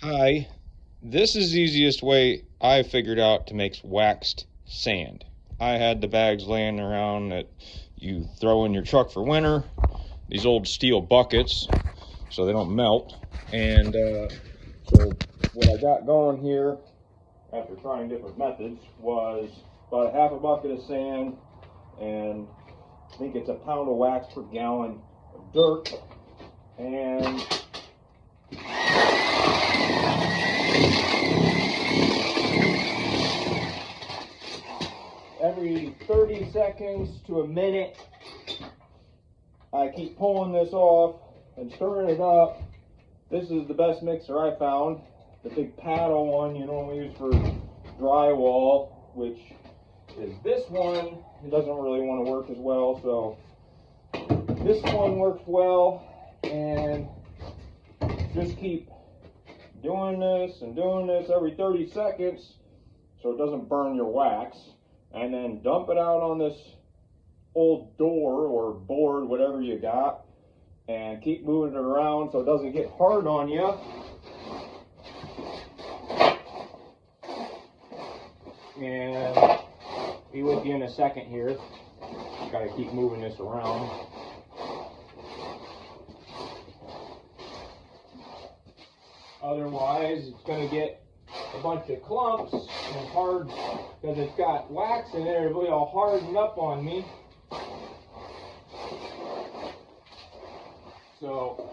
Hi, this is the easiest way I figured out to make waxed sand. I had the bags laying around that you throw in your truck for winter, these old steel buckets so they don't melt. And so what I got going here after trying different methods was about a half a bucket of sand, and I think it's a pound of wax per gallon of dirt. And every 30 seconds to a minute, I keep pulling this off and stirring it up. This is the best mixer I found. The big paddle one you normally use for drywall, which is this one. It doesn't really want to work as well, so this one works well. And just keep doing this and doing this every 30 seconds so it doesn't burn your wax. And then dump it out on this old door or board, whatever you got, and keep moving it around so it doesn't get hard on you. And be with you in a second here. Got to keep moving this around. Otherwise, it's going to get a bunch of clumps and hard, because it's got wax in there. It'll be all hardened up on me. So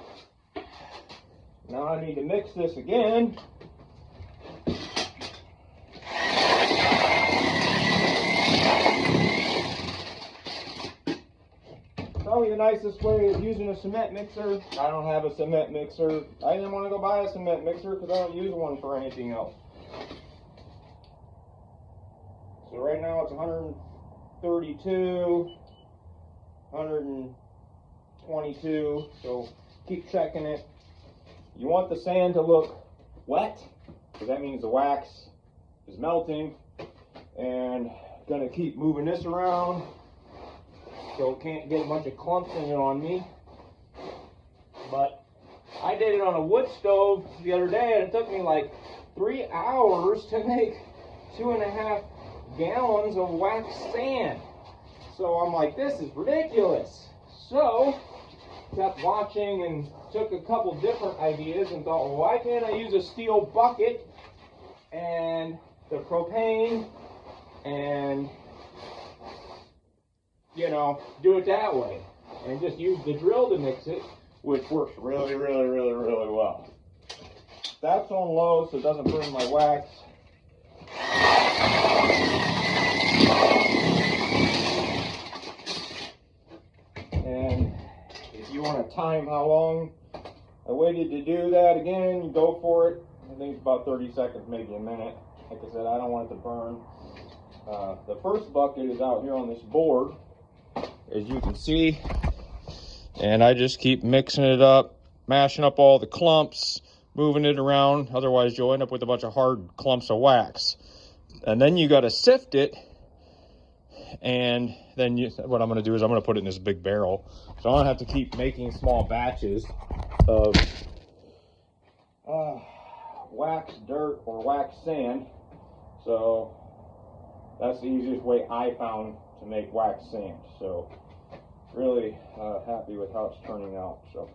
now I need to mix this again. Probably the nicest way is using a cement mixer. I don't have a cement mixer. I didn't want to go buy a cement mixer because I don't use one for anything else. So right now it's 132, 122, so keep checking it. You want the sand to look wet, because that means the wax is melting. And gonna keep moving this around so it can't get a bunch of clumps in it on me. But I did it on a wood stove the other day, and it took me like 3 hours to make 2.5 gallons of waxed sand. So I'm like, this is ridiculous. So kept watching and took a couple different ideas and thought, well, why can't I use a steel bucket and the propane and, you know, do it that way, and just use the drill to mix it, which works really well. That's on low so it doesn't burn my wax. And if you want to time how long I waited to do that, again, you go for it. I think it's about 30 seconds, maybe a minute. Like I said, I don't want it to burn. The first bucket is out here on this board, as you can see, and I just keep mixing it up, mashing up all the clumps, moving it around. Otherwise you'll end up with a bunch of hard clumps of wax. And then you got to sift it, and then what I'm going to do is I'm going to put it in this big barrel, so I don't have to keep making small batches of wax dirt or wax sand. So that's the easiest way I found to make wax sand. So really happy with how it's turning out. So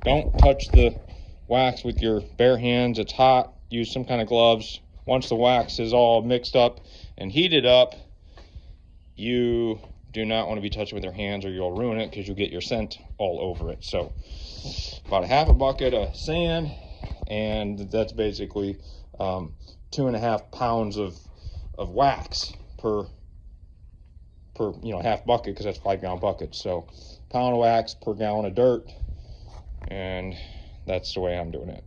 don't touch the wax with your bare hands. It's hot. Use some kind of gloves. Once the wax is all mixed up and heated up, you do not want to be touching with your hands or you'll ruin it, because you'll get your scent all over it. So about a half a bucket of sand, and that's basically 2.5 pounds of wax per half bucket, because that's 5-gallon buckets. So pound of wax per gallon of dirt, and that's the way I'm doing it.